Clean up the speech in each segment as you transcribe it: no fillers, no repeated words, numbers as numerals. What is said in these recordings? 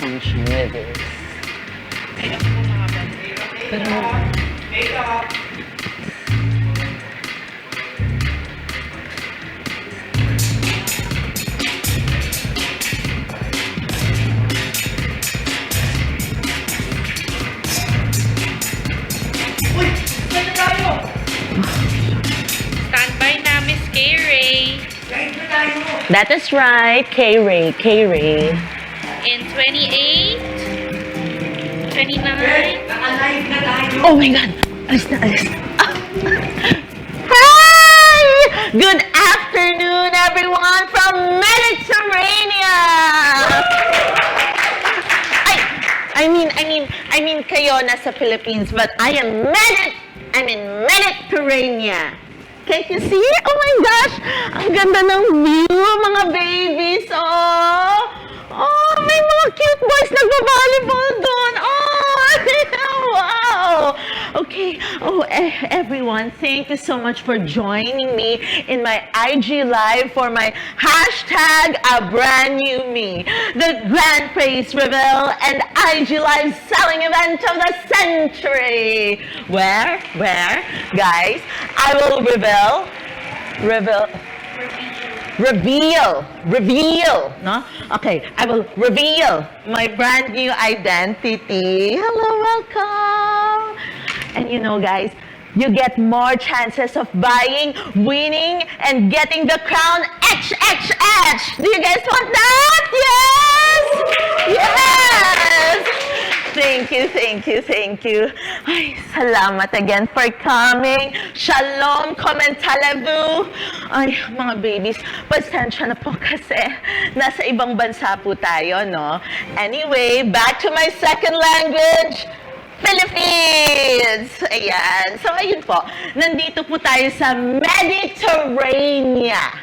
function with this. Pero, Standby na, Miss K-Ray. that is right, K-Ray, K-Ray. In 28, 29, Oh my God! Alis na, alis na. Ah. Hi! Good afternoon, everyone from Mediterranean! I mean, kayo nasa Philippines, but I'm in Mediterranean. Can't you see? Oh my gosh! Ang ganda ng view, mga babies! Oh, may mga cute boys nagba-volleyball doon! Oh, wow! Okay, everyone, thank you so much for joining me in my IG Live for my hashtag A Brand New Me, the Grand Praise Reveal and IG Live selling event of the century. Where, guys, I will reveal, no? Okay, I will reveal my brand new identity. Hello, welcome. And you know, guys, you get more chances of buying, winning, and getting the crown HHH. Do you guys want that? Yes! Yes! Thank you. Ay, salamat again for coming. Shalom, komentalevu. Ay, mga babies, pasensya na po kasi nasa ibang bansa po tayo, no? Anyway, back to my second language, Philippines! Ayan. So, ayun po. Nandito po tayo sa Mediterranean.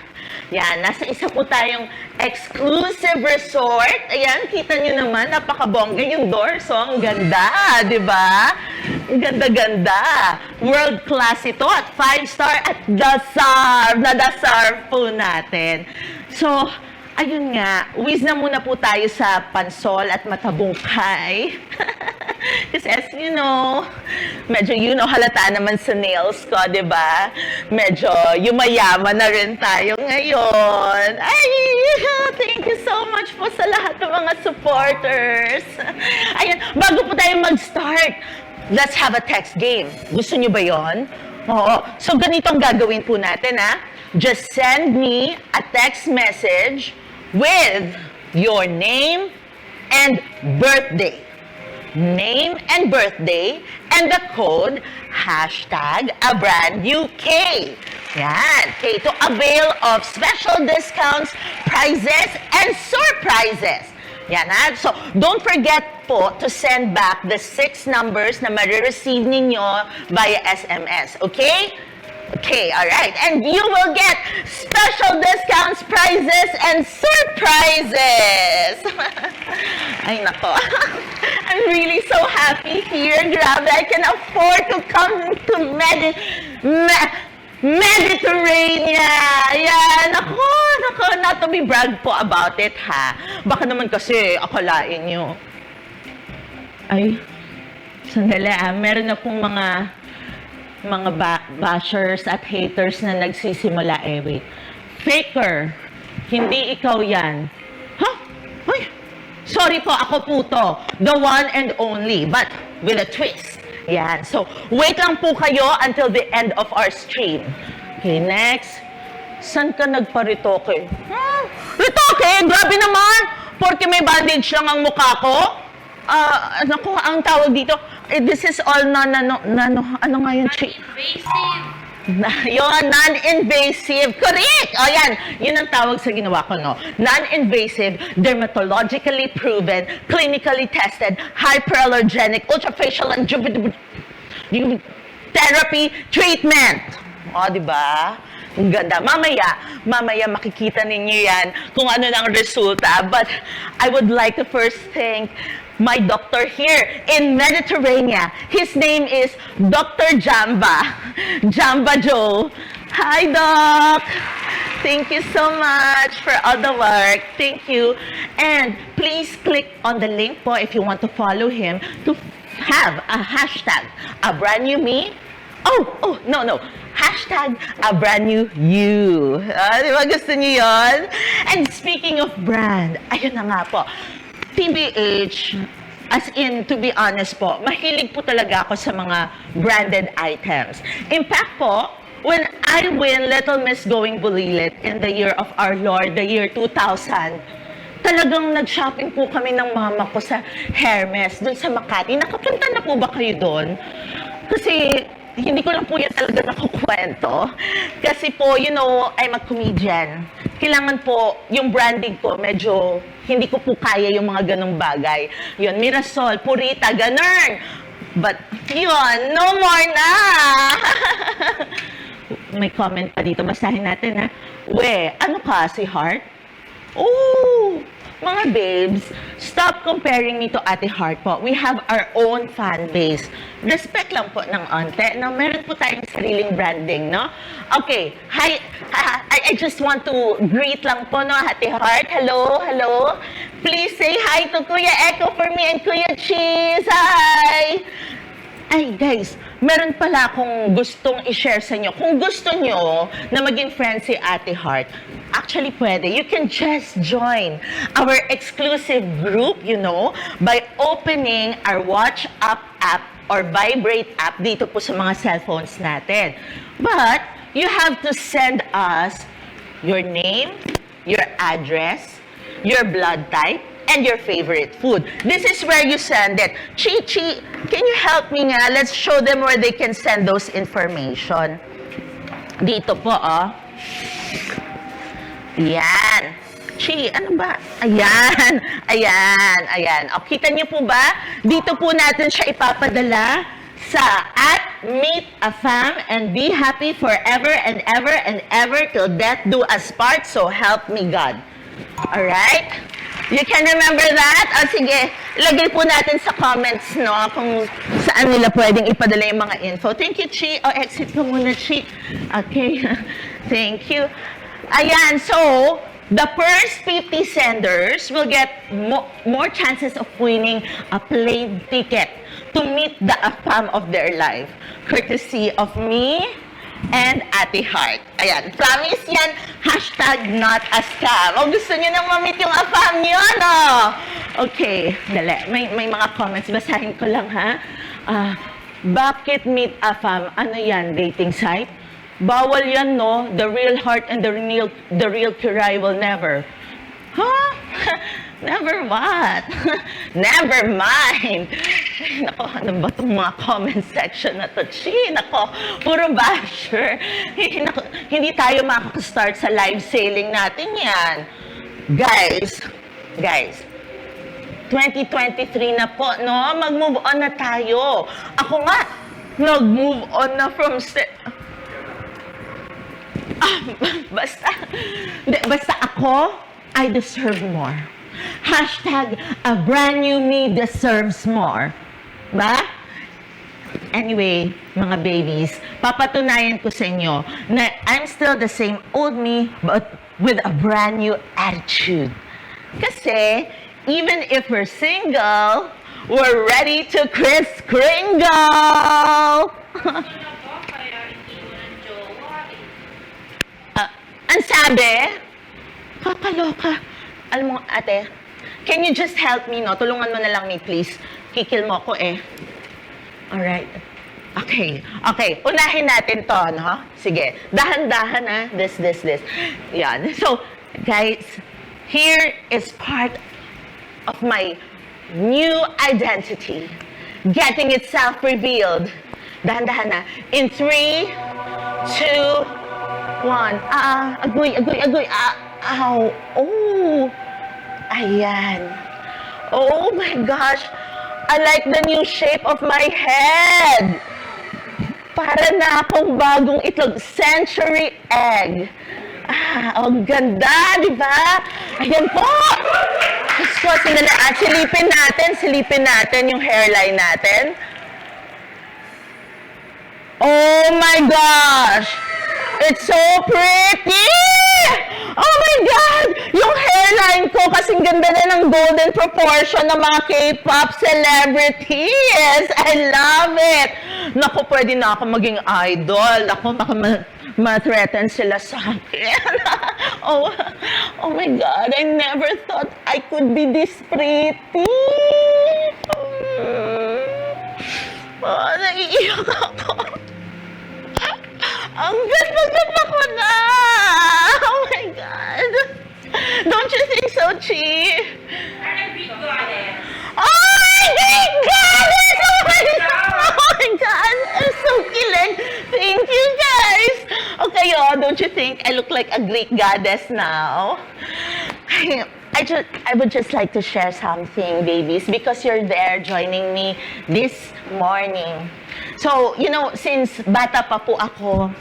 Yan, nasa isa po tayong exclusive resort. Ayan, kita nyo naman, napakabongga yung doors. So, ang ganda, di ba? Ang ganda-ganda. World class ito at 5-star at Dasar po natin. So, ayun nga, whiz na muna po tayo sa Pansol at Matabungkay. Kasi as you know, medyo halata naman sa nails ko, di ba? Medyo yumayaman na rin tayo ngayon. Ay, thank you so much po sa lahat ng mga supporters. Ayan, bago po tayo mag-start, let's have a text game. Gusto nyo ba yon? Oo. So, ganito ang gagawin po natin, ha? Just send me a text message with your name and birthday. Name and birthday and the code hashtag #ABrandNewK. Yan. Okay, to avail of special discounts, prizes, and surprises. Yan ha. So, don't forget po to send back the 6 numbers na marireceive ninyo via SMS. Okay? Okay, alright. And you will get special discounts, prizes, and surprises! Ay, nako. I'm really so happy here. Grabe, I can afford to come to Mediterranean! Ayan, nako, not to be brag po about it, ha? Baka naman kasi akalain nyo. Ay, sandali meron na pong mga bashers at haters na nagsisimula, wait. Faker, hindi ikaw yan. Huh? Ay, sorry po, ako po to. The one and only, but with a twist. Yan. So, wait lang po kayo until the end of our stream. Okay, next. San ka nagparitoke? Ritoke? Grabe naman! Porque may bandage lang ang mukha ko? Naku, ang tawag dito, this is all ano nga yun? non-invasive. Yun, non-invasive. Correct! O yan, yun ang tawag sa ginawa ko, no? Non-invasive, dermatologically proven, clinically tested, hyperallergenic, ultrafacial and therapy treatment. O, di ba? Ang ganda. Mamaya makikita ninyo yan kung ano ng resulta. But I would like to first thank my doctor here in Mediterranean. His name is Dr. Jamba. Jamba Joe. Hi, Doc. Thank you so much for all the work. Thank you. And please click on the link po if you want to follow him to have a hashtag, a brand new me. No. Hashtag a brand new you. Di ba gusto niyo yun? And speaking of brand, ayun na nga po. TBH, as in, to be honest po, mahilig po talaga ako sa mga branded items. In fact po, when I win Little Miss Going Bulilit in the year of our Lord, the year 2000, talagang nag-shopping po kami ng mama ko sa Hermes, dun sa Makati. Nakapunta na po ba kayo dun? Kasi hindi ko lang po yan talaga nakukwento. Kasi po, you know, I'm a comedian. Kailangan po, yung branding ko, medyo hindi ko po kaya yung mga ganong bagay. Yun, Mirasol, Purita, ganun. But, yun, no more na! May comment pa dito. Basahin natin, ha? We, ano ka, si Heart? Oh! Mga babes, stop comparing me to Ate Heart po. We have our own fan base. Respect lang po ng onte. No? Meron po tayong sariling branding, no? Okay. Hi. I just want to greet lang po, no, Ate Heart. Hello. Please say hi to Kuya Echo for me and Kuya Cheese. Hi. Ay, guys, meron pala akong gustong i-share sa inyo. Kung gusto nyo na maging friend si Ate Heart, actually pwede. You can just join our exclusive group, you know, by opening our Watch Up app or Vibrate app dito po sa mga cellphones natin. But, you have to send us your name, your address, your blood type, and your favorite food. This is where you send it. Chi, can you help me nga? Let's show them where they can send those information. Dito po, oh. Yan. Chi, ano ba? Ayan. O, kita niyo po ba? Dito po natin siya ipapadala sa @meetafam and be happy forever and ever and ever till death do us part, so help me God. Alright? You can remember that? O sige, lagay po natin sa comments, no, kung saan nila pwedeng ipadala yung mga info. Thank you, Chi. O, exit ko muna, Chi. Okay. Thank you. Ayan, so, the first 50 senders will get more chances of winning a plane ticket to meet the AFAM of their life, courtesy of me and Ate Heart. Ayan, promise yan, hashtag not a scam. O gusto nyo nang ma-meet yung AFAM nyo, no? Okay, dali. May mga comments, basahin ko lang, ha? Bakit meet AFAM? Ano yan, dating site? Bawal yan, no? The real heart and the real kiray will never. Huh? Never what? Never mind. Ay, nako, ano ba itong mga comment section na to? Chi, nako, puro basher. Nako, hindi tayo makakastart sa live selling natin yan. Guys, 2023 na po, no? Mag-move on na tayo. Ako nga, nag-move on na from basta ako, I deserve more. Hashtag, a brand new me deserves more. Ba? Anyway, mga babies, papatunayan ko sa inyo na I'm still the same old me, but with a brand new attitude. Kasi, even if we're single, we're ready to Kris Kringle! Ang sabi? Kakaloka. Alam mo, ate, can you just help me, no? Tulungan mo na lang me, please. Kikil mo ako, eh. Alright. Okay. Unahin natin to, no? Sige. Dahan-dahan, ha? This. Yan. So, guys, here is part of my new identity. Getting itself revealed. Dahan-dahan, na. In 3, 2, 1. Agoy. Ow. Oh. Ayan. Oh my gosh. I like the new shape of my head. Para na akong bagong itlog. Century egg. Ang ganda, di ba? Ayan po. Diyos ko, silipin natin yung hairline natin. Oh my gosh. It's so pretty! Oh my God! Yung hairline ko kasing ganda na ng golden proportion ng mga K-pop celebrities. I love it! Naku, pwede na ako maging idol. Ako, baka ma-threaten sila sa akin. oh my God, I never thought I could be this pretty. Naiiyak ako. Ang ganda ko na! Oh my God! Don't you think so, Chi? Oh my God! Oh my God! Oh my God! I'm so kilig! Thank you, guys! Okay, don't you think I look like a Greek goddess now? I would just like to share something, babies, because you're there joining me this morning. So, since bata pa po ako,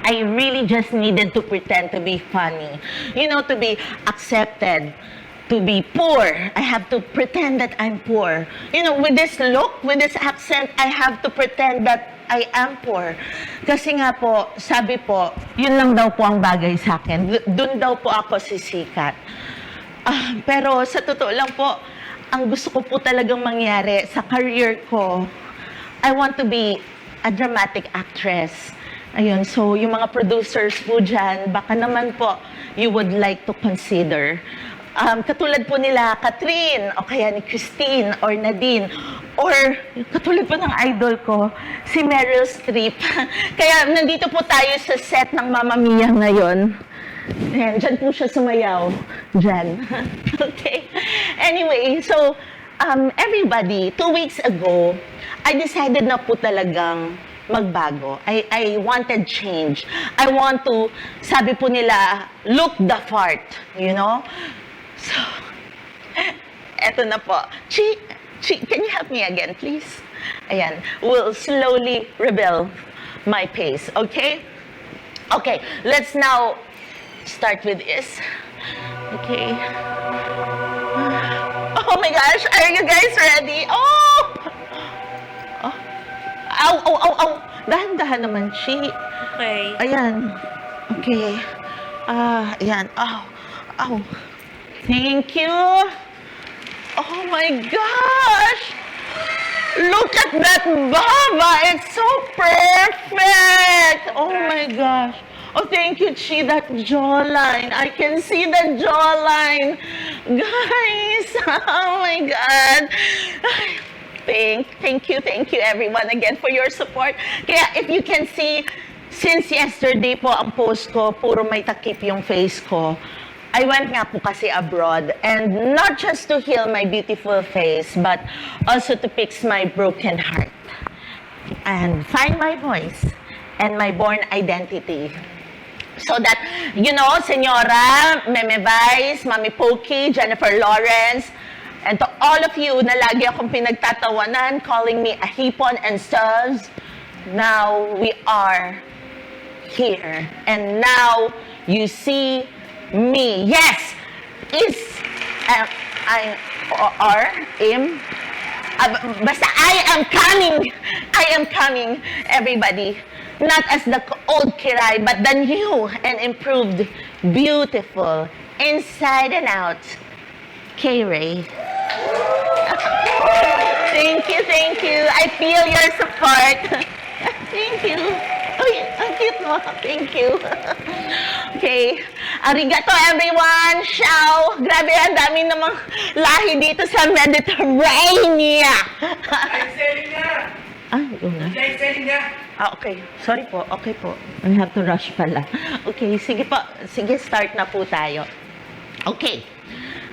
I really just needed to pretend to be funny. To be accepted, to be poor. I have to pretend that I'm poor. With this look, with this accent, I have to pretend that I am poor. Kasi nga po, sabi po, yun lang daw po ang bagay sa akin. Doon daw po ako sisikat. Pero sa totoo lang po, ang gusto ko po talagang mangyari sa career ko, I want to be a dramatic actress. Ayun, so yung mga producers po dyan, baka naman po you would like to consider. Katulad po nila Catherine, o kaya ni Christine, or Nadine, or katulad po ng idol ko, si Meryl Streep. Kaya nandito po tayo sa set ng Mamma Mia ngayon. Ayan, dyan po siya sumayaw. Dyan. Okay. Anyway, so, everybody, 2 weeks ago, I decided na po talagang magbago. I wanted change. I want to, sabi po nila, look the part, So, eto na po. Chi, can you help me again, please? Ayan, we'll slowly rebuild my pace, okay? Okay, let's now start with this. Okay. Oh my gosh, are you guys ready? Oh! Ow! Dahan-dahan naman, Chi. Okay. Ayan. Okay. Ayan. Ow. Thank you. Oh my gosh! Look at that baba! It's so perfect! Oh my gosh. Oh, thank you, Chi. That jawline. I can see the jawline. Guys, oh my God. Thank you everyone again for your support. Kaya if you can see, since yesterday po ang post ko, puro may takip yung face ko. I went nga po kasi abroad, and not just to heal my beautiful face, but also to fix my broken heart. And find my voice and my born identity. So that, Senyora, Meme Vice, Mami Pokey, Jennifer Lawrence, and to all of you na lagi akong pinagtatawanan, calling me a hipon and stuff, now we are here. And now you see me. Yes! Basta I am coming, everybody. Not as the old Kiray, but the new and improved, beautiful, inside and out, K-Ray. Thank you. I feel your support. Thank you. Uy, ang cute mo. Thank you. Okay. Arigato, everyone. Ciao. Grabe, ang dami namang lahi dito sa Mediterranean. Live-selling na! Una. Live-selling na! Okay. Sorry po. Okay po. I have to rush pala. Okay, sige po. Sige, start na po tayo. Okay.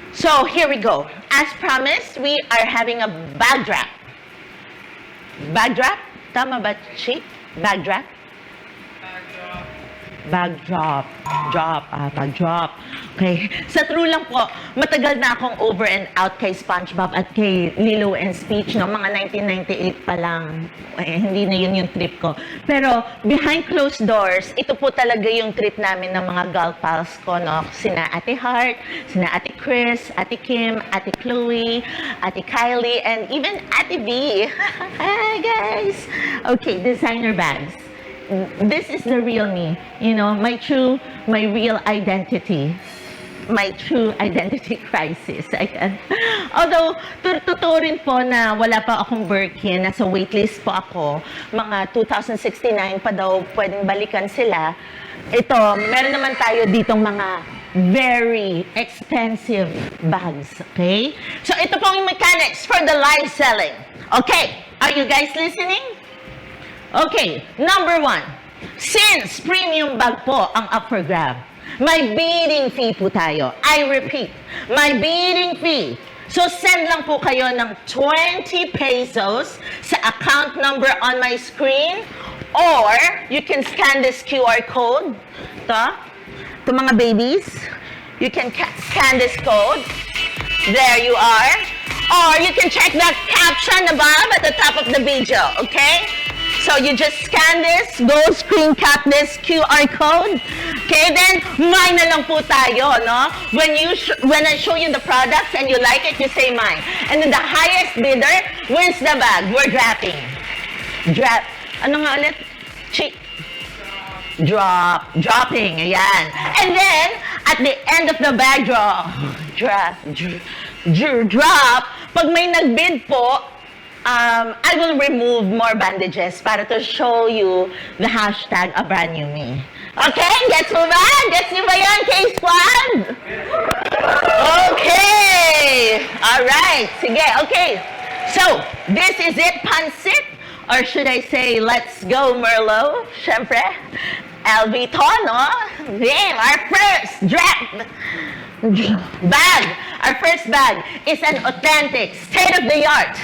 So, here we go. As promised, we are having a backdrop. Backdrop? Tama ba, Chi? Backdrop? Backdrop. Backdrop. Okay. Sa true lang po, matagal na akong over and out kay SpongeBob at kay Lilo and Stitch, no? Mga 1998 pa lang. Hindi na yun yung trip ko. Pero, behind closed doors, ito po talaga yung trip namin ng mga gal pals ko, no? Sina Ate Heart, sina Ate Chris, Ate Kim, Ate Chloe, Ate Kylie, and even Ate B. Hi, guys! Okay, designer bags. this is the real me. You know, my real identity. My true identity crisis. Ayan. Although, totoo rin po na wala pa akong Birkin, nasa waitlist po ako, mga 2069 pa daw pwedeng balikan sila. Ito, meron naman tayo ditong mga very expensive bags, okay? So, ito po yung mechanics for the live selling. Okay, are you guys listening? Okay, number 1, since premium bag po ang up for grab, may bidding fee po tayo. I repeat, may bidding fee. So, send lang po kayo ng 20 pesos sa account number on my screen, or you can scan this QR code. Ito mga babies. You can scan this code. There you are. Or you can check the caption above at the top of the video, okay? So you just scan this, go screen cap this QR code. Okay, then mine na lang po tayo, no? When I show you the products and you like it, you say mine. And then the highest bidder wins the bag. We're dropping. Ano nga ulit? Dropping, ayan. And then, at the end of the bag drop, pag may nagbid po, I will remove more bandages para to show you the hashtag a brand new me. Okay? Gets mo ba? Gets mo ba yan, K-Squad? Okay! Alright. Sige, okay. So, this is it, Pansit? Or should I say, let's go, Merlot? Siyempre, LV to, no? Game, our first bag. Our first bag is an authentic, state-of-the-art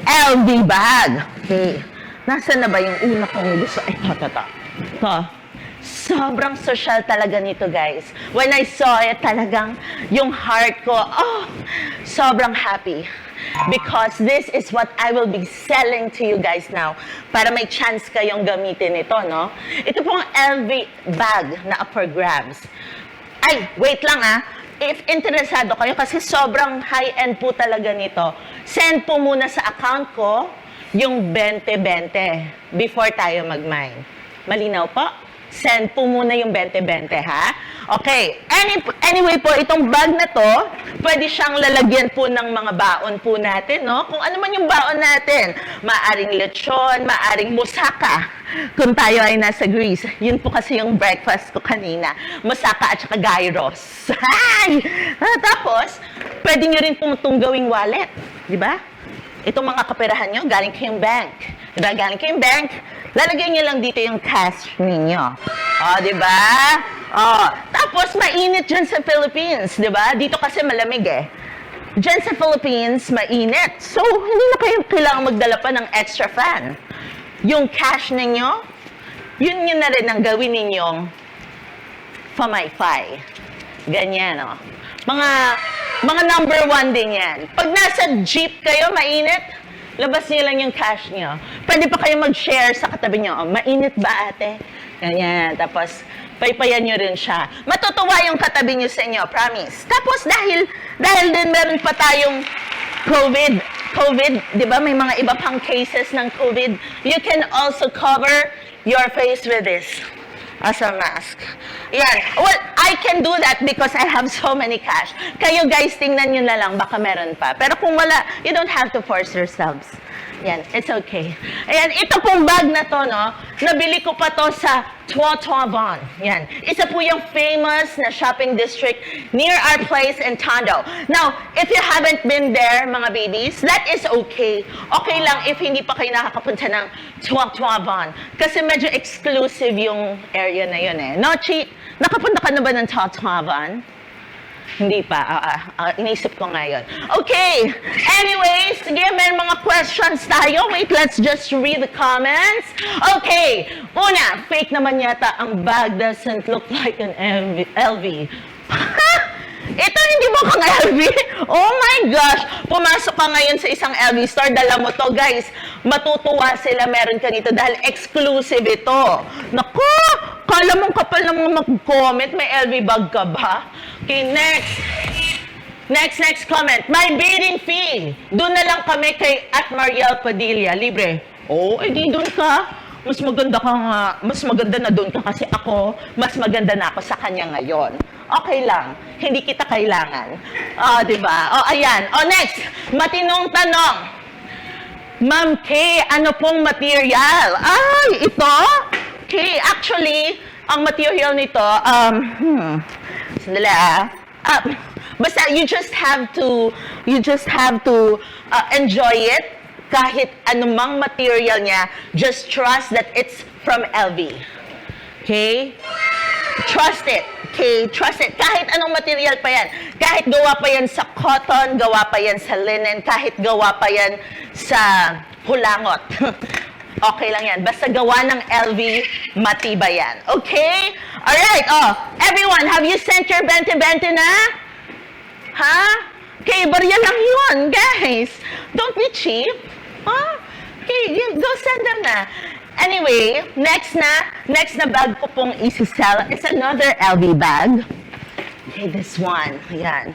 LV bag. Okay. Nasaan na ba yung una kong gusto? Ito. Sobrang social talaga nito, guys. When I saw it, talagang yung heart ko, sobrang happy. Because this is what I will be selling to you guys now para may chance kayong gamitin ito, no? Ito pong LV bag na up for grabs. Ay, wait lang If interesado kayo, kasi sobrang high-end po talaga nito, send po muna sa account ko yung 20-20 before tayo mag-mine. Malinaw po? Send po muna yung 20-20, ha? Okay. Anyway po, itong bag na to, pwede siyang lalagyan po ng mga baon po natin, no? Kung ano man yung baon natin. Maaring lechon, maaring musaka. Kung tayo ay nasa Greece. Yun po kasi yung breakfast ko kanina. Musaka at saka gyros. Hi! Tapos, pwede nyo rin po itong gawing wallet. Di ba? Itong mga kaperahan nyo, galing kayong bank. Diba? Galing kayong bank, lalagyan nyo lang dito yung cash ninyo. Di ba? Tapos, mainit dyan sa Philippines. Di ba? Dito kasi malamig Dyan sa Philippines, mainit. So, hindi na kayo kailangang magdala pa ng extra fan. Yung cash ninyo, yun na rin ang gawin ninyong pamaypay. Ganyan, Mga number 1 din yan. Pag nasa jeep kayo, mainit, labas niyo lang yung cash niyo. Pwede pa kayo mag-share sa katabi niyo. Mainit ba, ate? Ganyan. Tapos, paypayan niyo rin siya. Matutuwa yung katabi niyo sa inyo, promise. Tapos, dahil din meron pa tayong COVID, di ba? May mga iba pang cases ng COVID. You can also cover your face with this as a mask. Yan. Well, I can do that because I have so many cash. Kayo guys, tingnan nyo na lang, baka meron pa. Pero kung wala, you don't have to force yourselves. Yan, it's okay. Ayan, ito pong bag na to, nabili ko pa to sa Tua Tua Von. Yan. Isa po yung famous na shopping district near our place in Tondo. Now, if you haven't been there, mga babies, that is okay. Okay lang if hindi pa kayo nakakapunta ng Tua Tua Von. Kasi medyo exclusive yung area na yun No, Chi? Nakapunta ka na ba ng Tua Tua Von? Hindi pa. Inisip ko ngayon. Okay. Anyways, sige, may mga questions tayo. Wait, let's just read the comments. Okay. Una, fake naman yata ang bag doesn't look like an LV. Ito hindi mo kang LV? Oh my gosh! Pumasok ka ngayon sa isang LV store, dala mo to, guys. Matutuwa sila meron ka nito dahil exclusive ito. Naku! Kala mong kapal na mga mag-comment, may LV bag ka ba? Okay, next comment. My bidding fee. Doon na lang kami kay at Mariel Padilla. Libre. Oh, edi doon ka. mas maganda ka nga, mas maganda na doon ka kasi ako, mas maganda na ako sa kanya ngayon. Okay lang, hindi kita kailangan. Di ba? Ayan. Next, matinong tanong. Ma'am K, ano pong material? Ay, ito? Okay, actually, ang material nito, sandali basta you just have to enjoy it kahit anumang material niya. Just trust that it's from LV. Okay? Trust it. Okay? Trust it. Kahit anong material pa yan. Kahit gawa pa yan sa cotton, gawa pa yan sa linen, kahit gawa pa yan sa hulangot. Okay lang yan. Basta gawa ng LV, matibay yan. Okay? Alright. Everyone, have you sent your 20-20 na? Ha? Okay, barya lang yun, guys. Don't be cheap. Okay, go send them na. Anyway, next na bag ko pong isi-sell is another LV bag. Okay, this one. Ayan.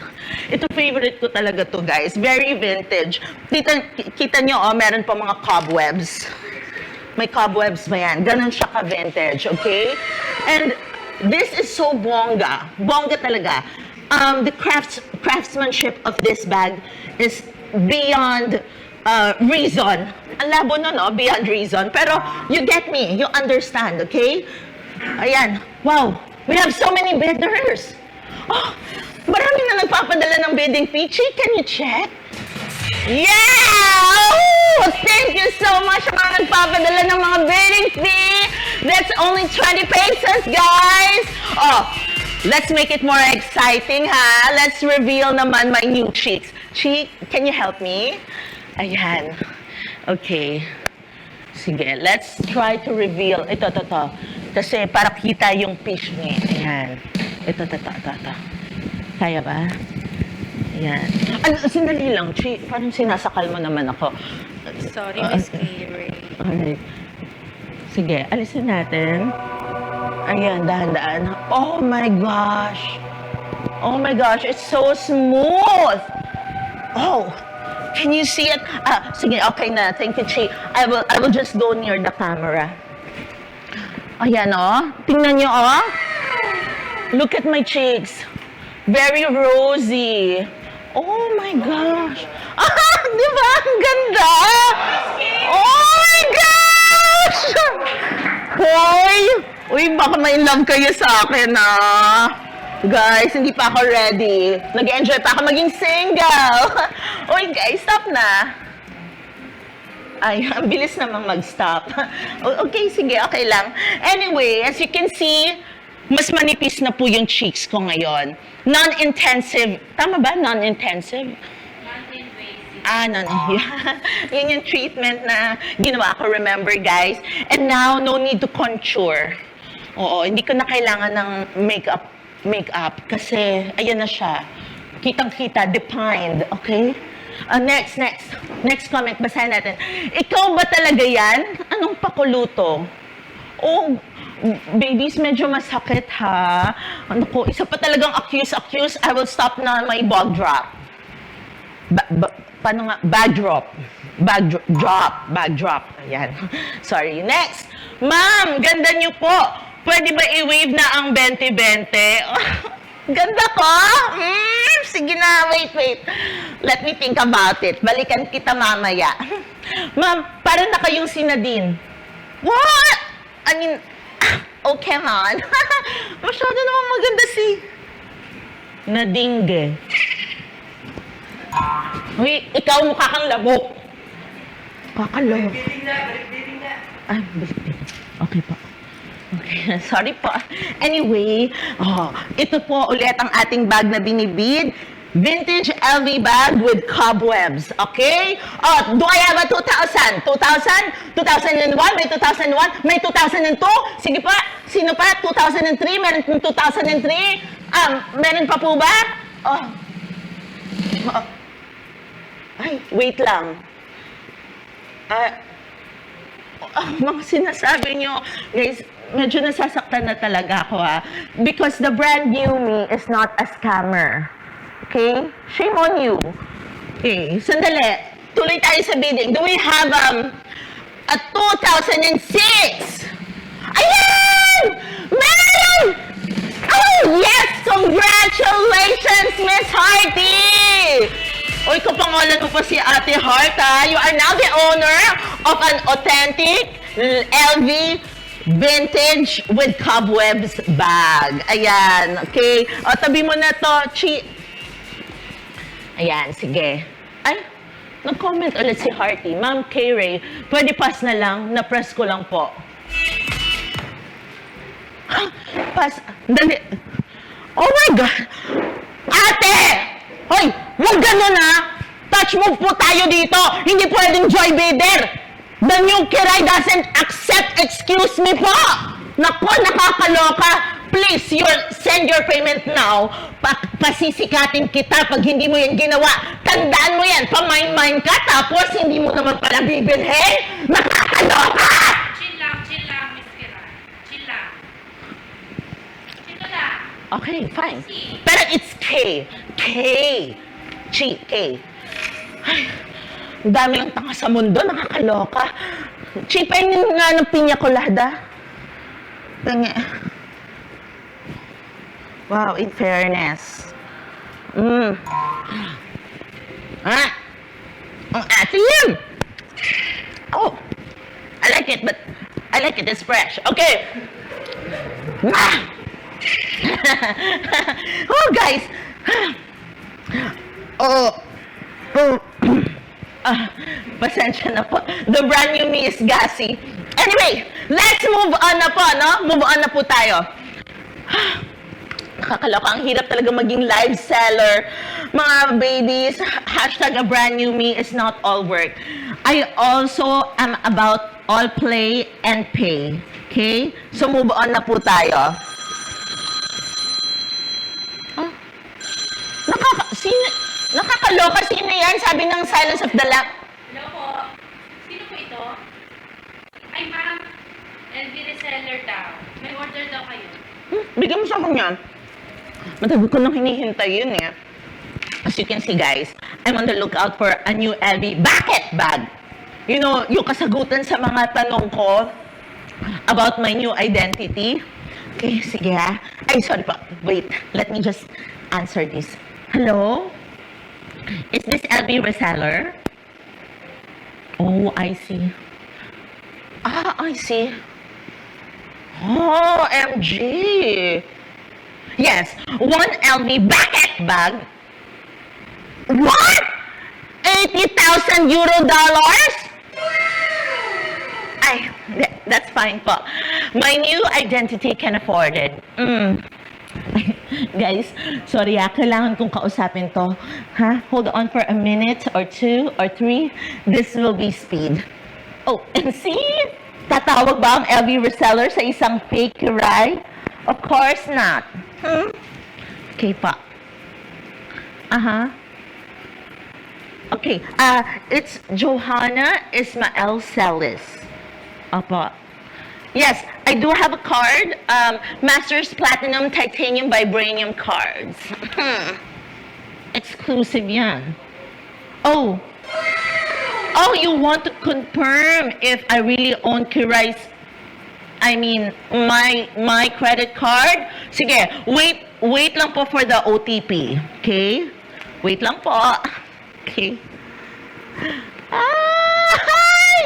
Ito, favorite ko talaga to, guys. Very vintage. Kita nyo, meron pa mga cobwebs. May cobwebs ba yan? Ganon siya ka-vintage, okay? And this is so bongga. Bongga talaga. The craftsmanship of this bag is beyond reason. Ang labo no, beyond reason. Pero you get me, you understand, okay? Ayan, wow, we have so many bidders. Marami na nagpapadala ng bidding fee. Can you check? Yeah! Thank you so much sa mga nagpapadala ng mga bidding fee. That's only 20 pesos, guys. Let's make it more exciting, ha? Let's reveal naman my new cheeks. Cheek, can you help me? Ayan. Okay. Sige, let's try to reveal. Ito. Kasi para kita yung fish niya. Ayan. Ito. Kaya ba? Ayan. Sandali lang, Chi. Parang sinasakal mo naman ako. Sorry, Miss K-Ray. Alright. Sige, alisin natin. Ayan, dahan-dahan. Oh my gosh. Oh my gosh, it's so smooth. Can you see it? Sige, okay na. Thank you, Chi. I will just go near the camera. Ayan, tingnan nyo, Look at my cheeks. Very rosy. Oh my gosh. Di ba? Ang ganda. Oh my gosh! Uy, baka may love kayo sa akin, Guys, hindi pa ako ready. Nag-enjoy pa ako maging single. Uy, guys, stop na. Ay, ang bilis namang mag-stop. Okay, sige, okay lang. Anyway, as you can see, mas manipis na po yung cheeks ko ngayon. Non-intensive. Tama ba? Non-intensive? Yun yung treatment na ginawa ko, remember, guys? And now, no need to contour. Oo, hindi ko na kailangan ng makeup kasi ayan na siya. Kitang-kita, defined, okay? Next comment, basahin natin. Ikaw ba talaga yan? Anong pakuluto? Babies, medyo masakit, ha? Ano ko, isa pa talagang accuse. I will stop na my bag drop. Paano nga? Bag drop. Ayan. Sorry. Next. Ma'am, ganda niyo po. Pwede ba i-wave na ang 20-20? Ganda ko? Sige na, wait. Let me think about it. Balikan kita mamaya. Ma'am, parang na kayong si Nadine. What? I mean, come on. Masyado naman maganda si Nadine. Uy, ikaw mukha kang labok. Kakalabok. Balik-biling na. Ay, balik-biling. Okay po. Okay, sorry po. Anyway, ito po ulit ang ating bag na binibid. Vintage LV bag with cobwebs. Okay? Do I have a 2,000? 2,000? 2001? May 2001? May 2002? Sige pa. Sino pa? 2003? Meron pong 2003? Meron pa po ba? Ay, wait lang. Mga sinasabi nyo, guys, medyo nasasaktan na talaga ako, because the brand new me is not a scammer. Okay? Shame on you. Okay, sandali. Tuloy tayo sa bidding. Do we have at 2006. Ayan! Meron! Oh, yes! Congratulations, Miss Hardy! Uy, kapangalan mo pa si Ate Heart, ha? You are now the owner of an authentic LV vintage with cobwebs bag. Ayan, okay? O, tabi mo na to, Chi. Ayan, sige. Ay, nag-comment ulit si Hearty. Ma'am K-Ray, pwede pass na lang, na-press ko lang po. Pass, dali. Oh my God! Ate! Hoy, huwag ganun ha! Touch move po tayo dito! Hindi pwedeng joy bidder! The new Kiray doesn't accept excuse me po! Naku, nakakaloka! Please, send your payment now. Pasisikatin kita pag hindi mo yan ginawa. Tandaan mo yan, pamain-main ka, tapos hindi mo naman pala bibilhin. Nakakaloka! Chill lang, Miss Kira. Chill lang. Chill lang. Okay, fine. Pero it's K. K. Chi, K. Ay, ang dami lang tanga sa mundo, nakakaloka. Chi, pahingin nga ng pinya colada. Pinga. Wow, in fairness. Ah, ang asin yan. Oh, I like it, but I like it, it's fresh. Okay. Ah. Oh, guys. Oh. Pasensya na po. The brand new me is gassy. Anyway, let's move on na po, no? Move on na po tayo. Nakakaloka. Ang hirap talaga maging live seller. Mga babies, hashtag a brand new me is not all work. I also am about all play and pay. Okay? So, move on na po tayo. Nakakaloka, sino yan? Sabi ng Silence of the Lamb. Hello po. Sino po ito? Ay, ma'am. LV reseller daw. May order daw kayo. Bigyan mo sa kanya. Matabi ko nang hinihintay yun eh. As you can see guys, I'm on the lookout for a new LV bucket bag. You know, yung kasagutan sa mga tanong ko about my new identity. Okay, sige ha. Ay, sorry po. Wait, let me just answer this. Hello? Is this LV reseller? Oh, I see. Ah, I see. Oh, MG. Yes, one LV bucket bag. What? 80,000 euro dollars? Ay, that's fine po. My new identity can afford it. Guys, sorry kailangan kong kausapin to. Ha? Hold on for a minute or 2 or 3. This will be speed. Oh, and see? Tatawag ba ang LV reseller sa isang fake Kiray? Of course not. Okay pa. Okay, it's Johanna Ismael Celis. Apa. Yes, I do have a card. Masters Platinum Titanium Vibranium cards. Exclusive yan. Oh, you want to confirm if I really own Kiray's, I mean, my credit card? Sige, wait lang po for the OTP. Okay? Wait lang po. Okay. Hi!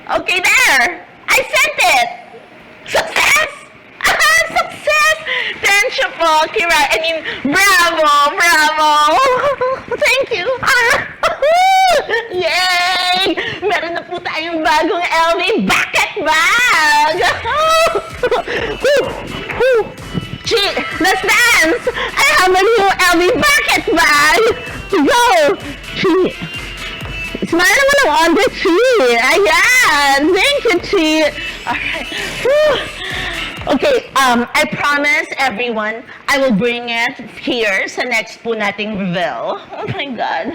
Okay, there! I sent it! Success! Success! Thank you po, Kira. I mean, bravo! Thank you. Yay! Meron na po tayong bagong LV bucket bag! Gee, let's dance! I have a new LV bucket bag! Go! Gee. Smile naman ang on the tree. Ayan. Thank you, Chi. Alright. Okay, I promise everyone, I will bring it here sa next po nating reveal. Oh my God.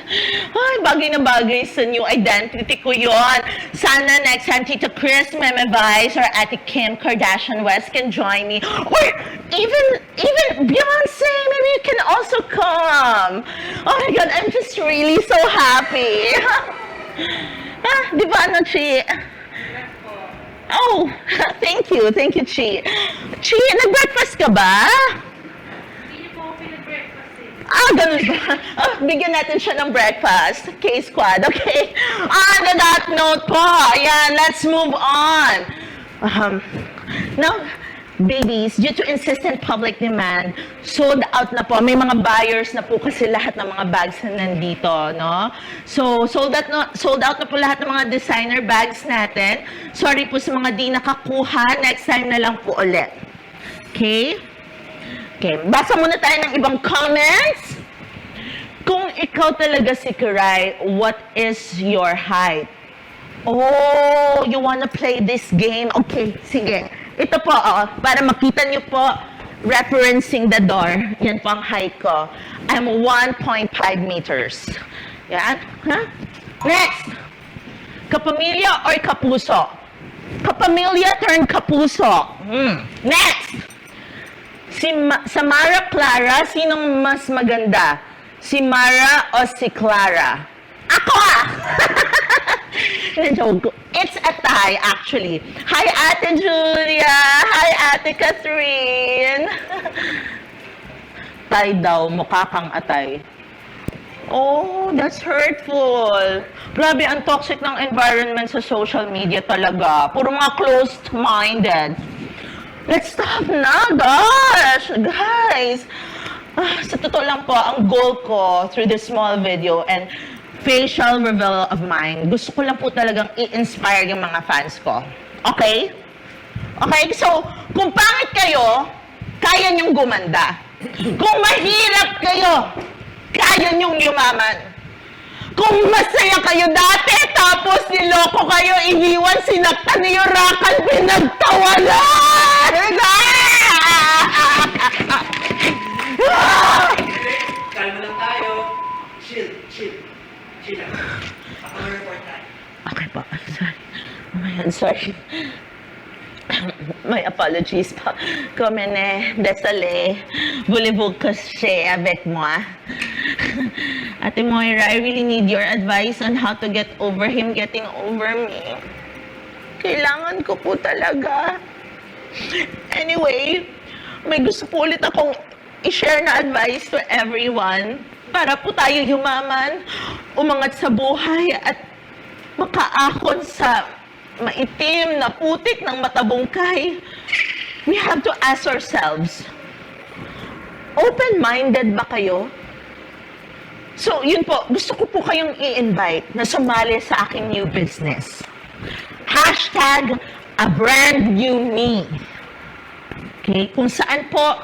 Ay, bagay na bagay sa new identity ko yon. Sana next time Tita Chris Memevice or Ate Kim Kardashian West can join me. Or even Beyonce, maybe you can also come. Oh my God, I'm just really so happy. Ah, di ba ano, Chi? Oh, thank you, Chi. Chi, nag-breakfast ka ba? Hindi niyo po ako pinag-breakfast eh. Ah, ganun ba? Oh, bigyan natin siya ng breakfast. K-Squad, okay? On that note po, ayan, let's move on. Now, babies, due to insistent public demand, sold out na po. May mga buyers na po kasi lahat ng mga bags na nandito, no? So, sold out na po lahat ng mga designer bags natin. Sorry po sa mga di nakakuha. Next time na lang po ulit. Okay? Okay, basa muna tayo ng ibang comments. Kung ikaw talaga si Kiray, what is your height? Oh, you wanna play this game? Okay, sige. Ito po, para makita niyo po, referencing the door, yan po ang height ko. I'm 1.5 meters. Yan. Huh? Next. Kapamilya or kapuso? Kapamilya turn kapuso. Next. Sa Mara Clara, sinong mas maganda? Si Mara o si Clara? Ako ah! Joke. It's a tie, actually. Hi, Ate Julia! Hi, Ate Catherine! Tay daw, mukha kang atay. Oh, that's hurtful. Grabe, ang toxic ng environment sa social media talaga. Puro mga closed-minded. Let's stop na, gosh! Guys! Sa totoo lang po, ang goal ko through this small video and facial reveal of mine, gusto ko lang po talagang i-inspire yung mga fans ko. Okay? Okay? So, kung pangit kayo, kaya niyong gumanda. Kung mahirap kayo, kaya niyong yumaman. Kung masaya kayo dati, tapos niloko kayo, iniwan, sinaktan niyo, rakan, pinagtawanan! Kalma lang tayo. Chill. Chill lang. Ako report tayo. Okay po. Sorry. Oh my God, sorry. My apologies pa. Comme ne, désolé. Voulez-vous que je avec moi? Ate Moira, I really need your advice on how to get over him getting over me. Kailangan ko po talaga. Anyway, may gusto po ulit akong i-share na advice to everyone para po tayo yumaman, umangat sa buhay at makaahon sa maitim na putik ng matabungkay. We have to ask ourselves, open-minded ba kayo? So, yun po, gusto ko po kayong i-invite na sumali sa aking new business. Hashtag, a brand new me. Okay? Kung saan po,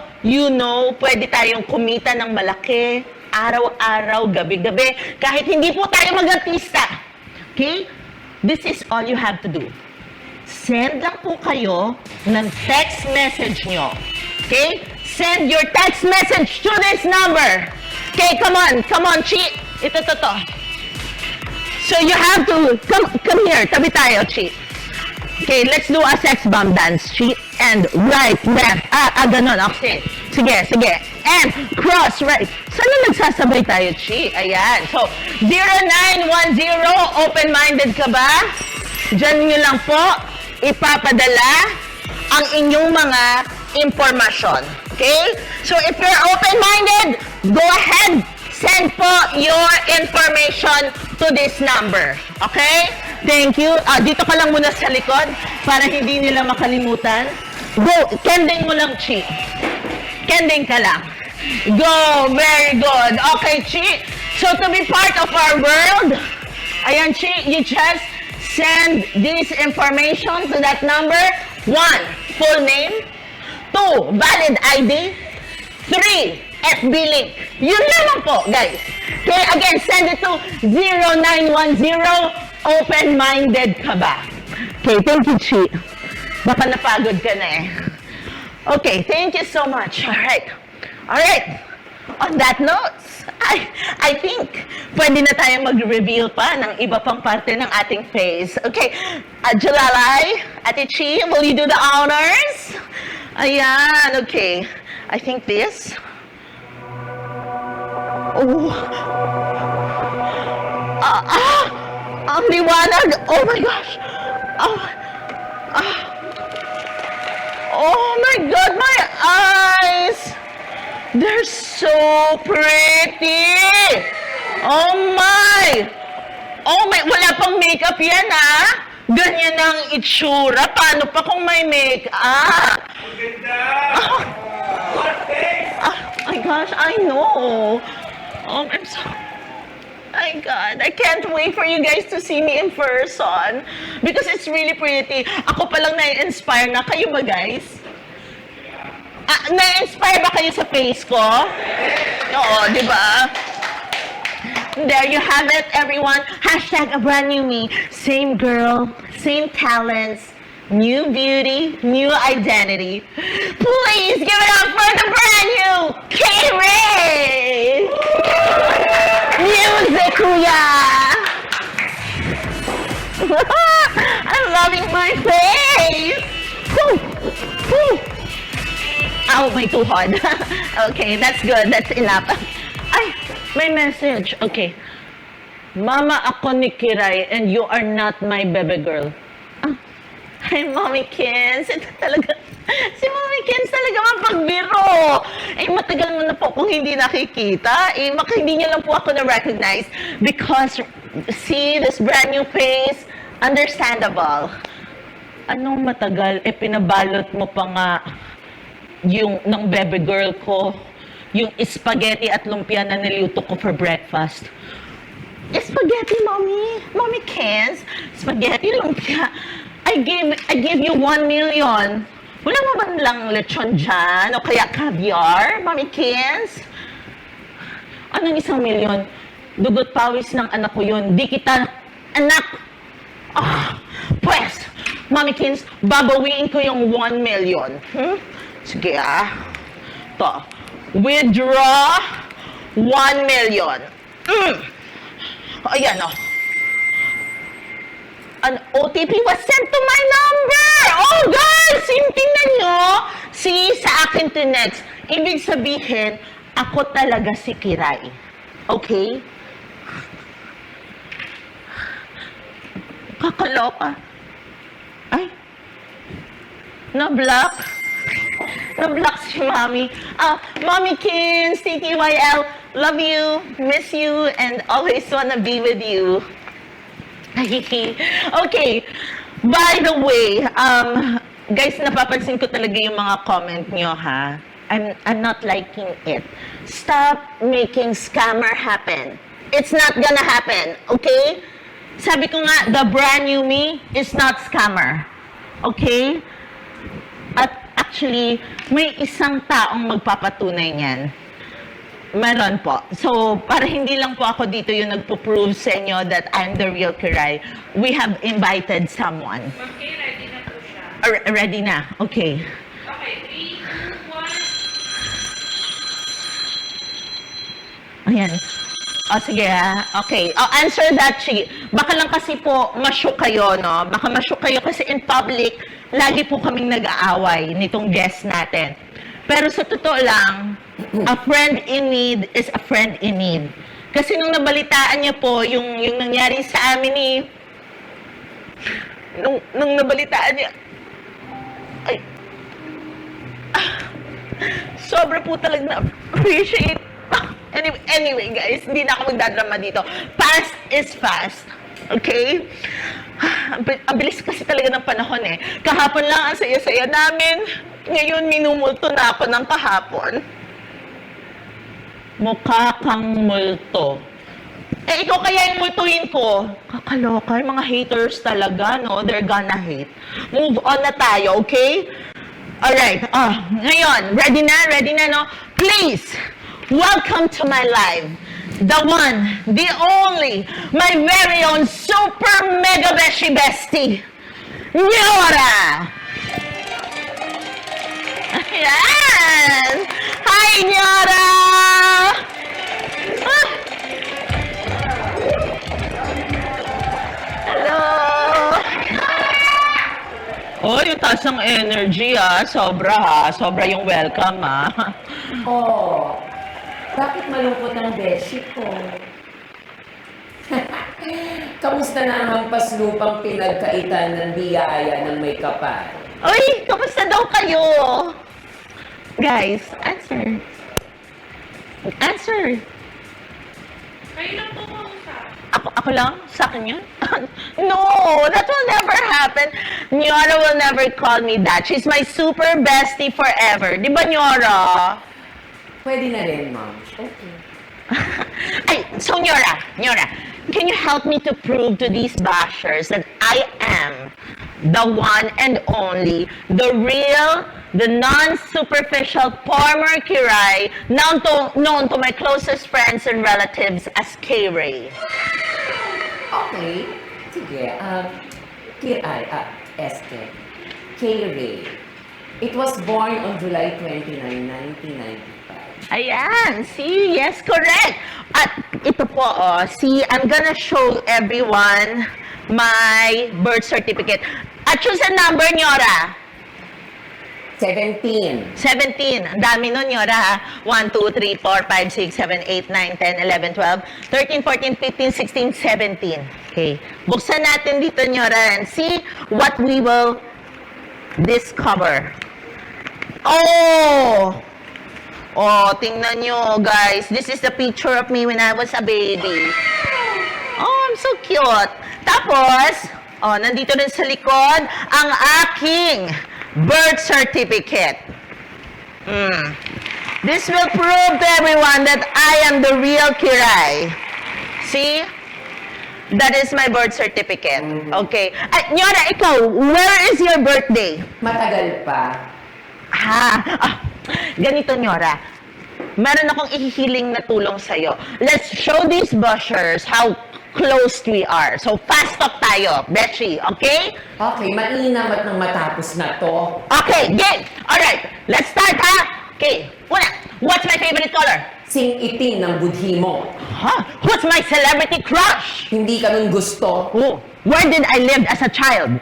pwede tayong kumita ng malaki, araw-araw, gabi-gabi, kahit hindi po tayo mag-artista. Okay? This is all you have to do. Send lang po kayo ng text message nyo. Okay? Send your text message to this number. Okay, come on, Chi. Ito. So you have to, come here, tabi tayo, Chi. Okay, let's do a sex bomb dance, Chi. And right, left, ganon, okay. Sige. And cross, right. Sana nagsasabay tayo, Chi? Ayan. So, 0910, open-minded ka ba? Diyan nyo lang po ipapadala ang inyong mga impormasyon. Okay? So, if you're open-minded, go ahead, send po your information to this number. Okay? Thank you. Dito ka lang muna sa likod para hindi nila makalimutan. Go! Kending mo lang, Chi. Kending ka lang. Go! Very good. Okay, Chi. So, to be part of our world, ayan, Chi, you just send this information to that number. 1, full name. 2, valid ID. 3, FB link. Yun lamang po, guys. Okay, again, send it to 0910, open-minded ka ba? Okay, thank you, Chi. Baka napagod ka na eh. Okay, thank you so much. Alright. On that note, I think pwede na tayong mag-reveal pa ng iba pang parte ng ating face. Okay, Julalay, Ate Chi, will you do the honors? Ayan, okay. I think this. Oh. Ang liwanag! Oh my gosh! Oh, ah. Oh my God, my eyes! They're so pretty! Oh my! Oh my, wala pang makeup yan ah! Ganyan ang itsura. Paano pa kung may makeup? Ang ganda! What face? Oh my gosh, I know. Oh, I'm so... My God, I can't wait for you guys to see me in person because it's really pretty. Ako palang na-inspire na. Kayo ba, guys? Na-inspire ba kayo sa face ko? Oo, di ba? There you have it, everyone. Hashtag a brand new me. Same girl, same talents, new beauty, new identity. Please give it up for the brand new K-Ray! Music, kuya! I'm loving my face! Whew! Whew! Ow, may tuhod. Okay, that's good. That's enough. Ay, may message. Okay. Mama ako ni Kiray and you are not my baby girl. Ah, hi, Mommy Kins. Ito talaga, si Mommy Kins talaga mapagbiro. Eh, matagal mo na po kung hindi nakikita. Eh, hindi niyo lang po ako na-recognize because, see, this brand new face, understandable. Anong matagal? Eh, pinabalot mo pa nga yung ng baby girl ko, yung spaghetti at lumpia na niluto ko for breakfast. Spaghetti, Mommy. Mommy Kins. Spaghetti, lumpia. I give you 1 million. Wala mo ba lang lechon dyan? O kaya caviar, Mommy Kins? Anong 1 million? Dugot pawis ng anak ko yun. Di kita, anak. Ah, pues, Mommy Kins, babawiin ko yung 1 million. Sige To. Withdraw 1 million. Ayan An OTP was sent to my number! Oh, guys! Tingnan nyo! See, sa akin to next. Ibig sabihin, ako talaga si Kiray. Okay? Kakaloka. Ay. Na-block. Na-block si Mommy. Mommy Kins, TTYL, love you, miss you, and always wanna be with you. Okay. By the way, guys, napapansin ko talaga yung mga comment nyo, ha? I'm not liking it. Stop making scammer happen. It's not gonna happen, okay? Sabi ko nga, the brand new me is not scammer. Okay? At actually, may isang taong magpapatunay niyan. Meron po. So, para hindi lang po ako dito yung nagpo-prove sa inyo that I'm the real Kiray, we have invited someone. Okay, ready na po siya. Ready na? Okay. Okay, 3, 2, 1. Ayan. O, sige ha. Okay. Answer that, Chi. Baka lang kasi po, ma-shook kayo, no? Baka ma-shook kayo kasi in public, lagi po kaming nag-aaway nitong guest natin. Pero sa totoo lang, a friend in need is a friend in need. Kasi nung nabalitaan niya po, yung nangyari sa amin ni... Nung nabalitaan niya... Ay... sobra po talaga na-appreciate. Anyway, guys, hindi na ako magdadrama dito. Past is fast. Okay? Ang bilis kasi talaga ng panahon eh. Kahapon lang ang saya-saya namin. Ngayon, minumulto na ako ng kahapon. Mukha kang multo. Eh, ikaw kaya yung multuin ko? Kakaloka, yung mga haters talaga, no? They're gonna hate. Move on na tayo, okay? Alright, ngayon, ready na, no? Please, welcome to my live. The one, the only, my very own super mega beshi bestie, Nyora! Ayan! Hi, Nyora! Ah! Hello! Oh, yung taas ng energy, Sobra, Sobra yung welcome, Oh, bakit malungkot ang beshi ko? Kamusta na ang hampas lupang pinagkaitan ng biyaya ng may kapal? Uy, kamusta daw kayo? Guys, answer. Answer. Kayo lang po kausap. Ako lang? Sa akin yun? No, that will never happen. Nyora will never call me that. She's my super bestie forever. Di ba, Nyora? Pwede na rin, ma'am. Okay. Ay, so Nyora, can you help me to prove to these bashers that I am the one and only, the real, the non-superficial former Kiray, known to my closest friends and relatives as K-Ray? Okay. Sige. Esther. K-Ray. It was born on July 29, 1995. Ayan, see? Yes, correct. At ito po, see, I'm gonna show everyone my birth certificate. At choose a number, Nyora. 17. 17. Ang dami nun, Nyora, ha? 1, 2, 3, 4, 5, 6, 7, 8, 9, 10, 11, 12, 13, 14, 15, 16, 17. Okay. Buksan natin dito, Nyora, and see what we will discover. Oh, tingnan nyo, guys. This is the picture of me when I was a baby. Oh, I'm so cute. Tapos, nandito rin sa likod, ang aking birth certificate. This will prove to everyone that I am the real Kiray. See? That is my birth certificate. Okay. Ay, Nyora, ikaw, where is your birthday? Matagal pa. Ganito, Nyora. Meron akong ihihiling na tulong sa'yo. Let's show these bushers how close we are. So, fast talk tayo, Beshi, okay? Okay, mainam at nang matapos na to. Okay, game! Alright, let's start, ha? Okay, una, what's my favorite color? Sing itim ng budhi mo. Who's my celebrity crush? Hindi ka nun gusto. Where did I live as a child?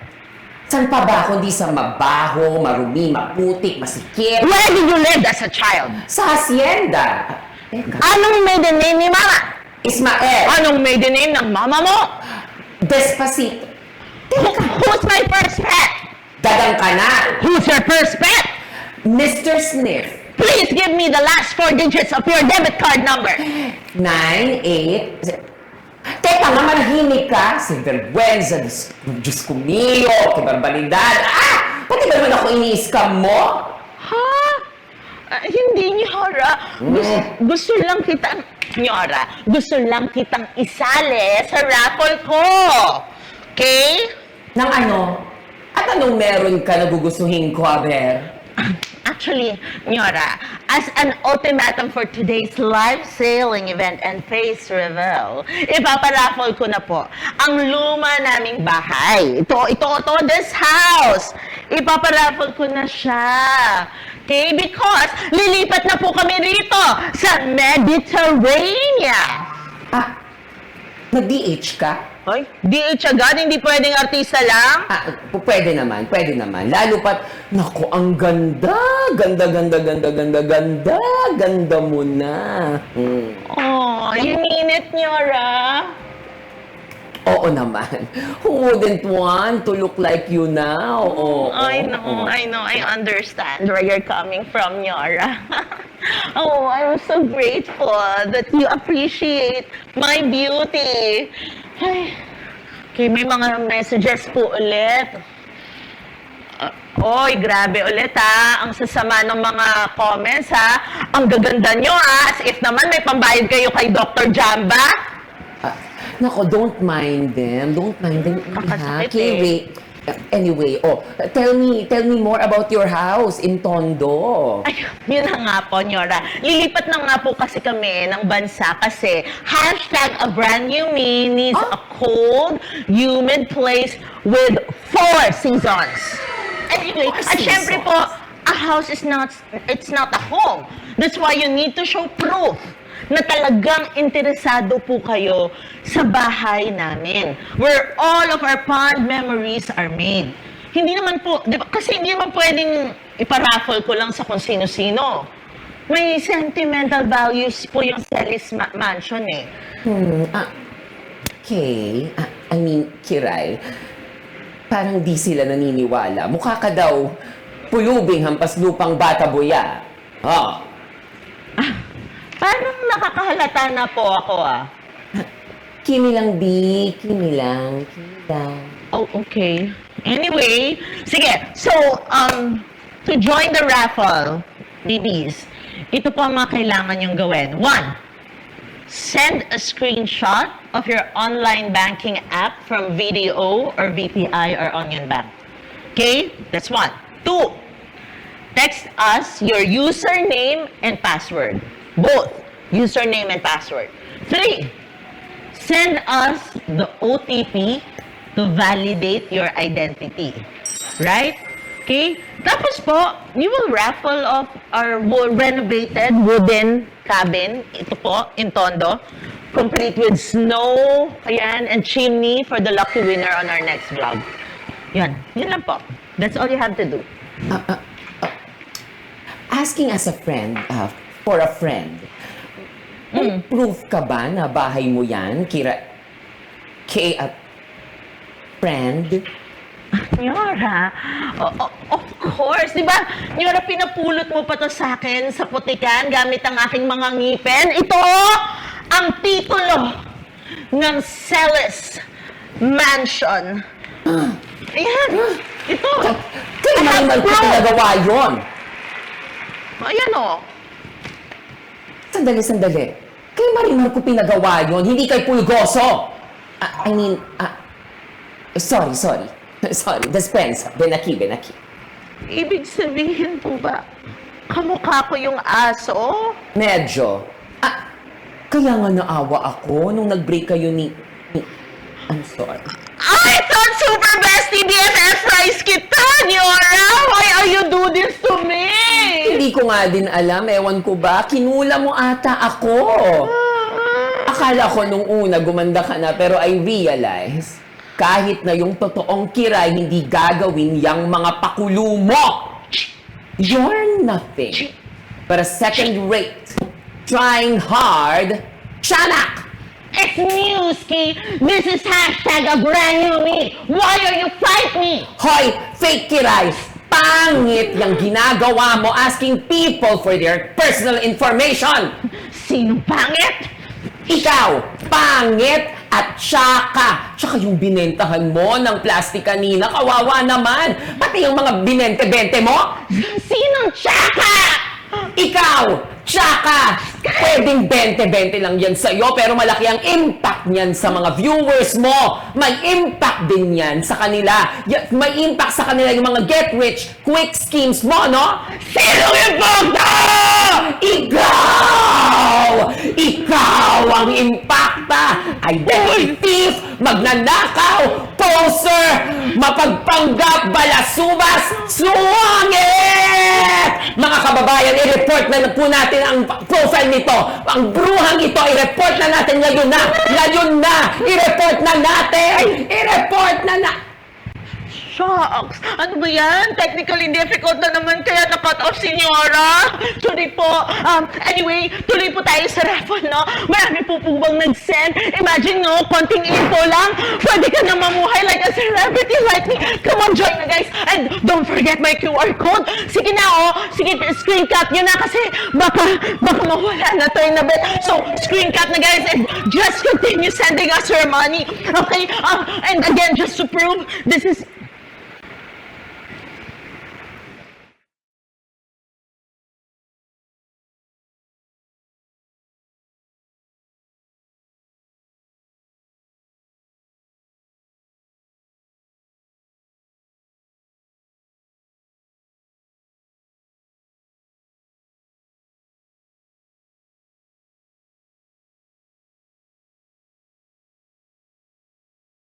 San pa ba kundi sa mabaho, marumi, maputik, masikip? Where did you live as a child? Sa hacienda. Teka. Anong maiden name ni Mama? Ismael. Anong maiden name ng Mama mo? Despacito. Who's my first pet? Dagang ka na. Who's your first pet? Mr. Sniff. Please give me the last 4 digits of your debit card number. 9, 8... Teka nga, manahimik ka. Sinvergüenza, Diyos ko mio, kibarbalidad. Pati ba naman ako ini-scam mo? Hindi, Nyora. Gusto lang kitang... Nyora, gusto lang kitang isali sa raffle ko. Okay? Nang ano? At anong meron ka na gugustuhin ko, Aber? Actually, Nyora, as an ultimatum for today's live sailing event and face reveal, ipaparaffle ko na po ang luma naming bahay. Ito, this house. Ipaparaffle ko na siya. Okay? Because lilipat na po kami rito sa Mediterranean. Nag-DH ka? Hoy, DH agad, hindi pwedeng artista lang? Pwede naman. Lalo pat, naku, ang ganda. Ganda mo na. Oh, you mean it, Nyora? Oo naman. Who wouldn't want to look like you now? I know. I understand where you're coming from, Nyora. Oh, I'm so grateful that you appreciate my beauty. Ay, okay, may mga messages po ulit. Oy, grabe ulit ha. Ang sasama ng mga comments ha. Ang gaganda nyo ha. As if naman may pambayad kayo kay Dr. Jamba. Nako, don't mind them. Kakasakit Kiwi. Anyway, tell me more about your house in Tondo. Ay, yun na nga po, Nyora. Lilipat na nga po kasi kami ng bansa kasi #a brand new me needs a cold, humid place with 4 seasons. Anyway, at syempre po, a house is not a home. That's why you need to show proof na talagang interesado po kayo sa bahay namin, where all of our fond memories are made. Hindi naman po, di ba, kasi hindi naman pwedeng iparaffle ko lang sa kung sino-sino. May sentimental values po yung Celis Mansion eh. Okay. I mean, Kiray, parang di sila naniniwala. Mukha ka daw pulubing hampas lupang bata buya. Oh. Parang nakakahalata na po ako ah. Kimi lang, B. Kimi lang. Kimi lang. Oh, okay. Anyway, sige. So, to join the raffle, babies, ito po ang mga kailangan yung gawin. 1, send a screenshot of your online banking app from VDO or VPI or Onion Bank. Okay? That's 1. 2, text us your username and password. Both username and password. 3, send us the OTP to validate your identity. Right? Okay? Tapos po, we will raffle off our renovated wooden cabin. Ito po, in Tondo. Complete with snow, ayan, and chimney for the lucky winner on our next vlog. Yan. Yan lang po. That's all you have to do. Asking as a friend, for a friend, may proof ka ba na bahay mo yan, kay a friend? Nyora, of course, di ba? Nyora, pinapulot mo pa to sa akin sa putikan gamit ang aking mga ngipin. Ito ang titulo ng Celis Mansion. Ayan, ito. Kaya naman ko pinagawa yun. Ayan o. Sandali. Kay Marimar ko pinagawa yun, hindi kay Pulgoso. Sorry. Sorry, dispensa. Benaki. Ibig sabihin po ba, kamukha ko yung aso? Medyo. Kaya nga naawa ako nung nag-break kayo ni... I'm sorry. I thought super bestie BFF prize kita, Nyora! Why are you do this to me? Hindi ko nga din alam, ewan ko ba, kinula mo ata ako. Akala ko nung una gumanda ka na, pero I realize, kahit na yung totoong Kiray, hindi gagawin yang mga pakulo mo. You're nothing but a second-rate, trying hard, tiyanak! It's Newski! This is hashtag a brand new me! Why are you fight me? Hoy, fake Kiray! Pangit yung ginagawa mo asking people for their personal information! Sino pangit? Ikaw, pangit at tsaka yung binentahan mo ng plastic kanina, kawawa naman! Pati yung mga binente-bente mo! Sinong tsaka? Ikaw, tsaka! Pwedeng 20-20 lang yan sa'yo, pero malaki ang impact niyan sa mga viewers mo. May impact din yan sa kanila. May impact sa kanila yung mga get-rich-quick schemes mo, no? Sinong impacta? Ikaw ang impacta! Identity thief, magnanakaw, poser, mapagpanggap, balasubas, suwangit! Mga kababayan, i-report na po natin ang profile nito. Ang bruhang ito, i-report na natin ngayon na! Ngayon na! I-report na natin! I-report na na! Shucks! Ano ba yan? Technically difficult na naman kaya na-cut off si Nyora. Sorry po. Anyway, tuloy po tayo sa raffle, no? Marami po bang nag-send. Imagine, no? Konting info lang. Pwede ka na mamuhay like a celebrity like me. Come on, join na, guys. And don't forget my QR code. Sige na, oh. Sige, screen cap nyo na kasi baka mawala na to in a bit. So, screen cap na, guys. And just continue sending us your money. Okay? And again, just to prove, this is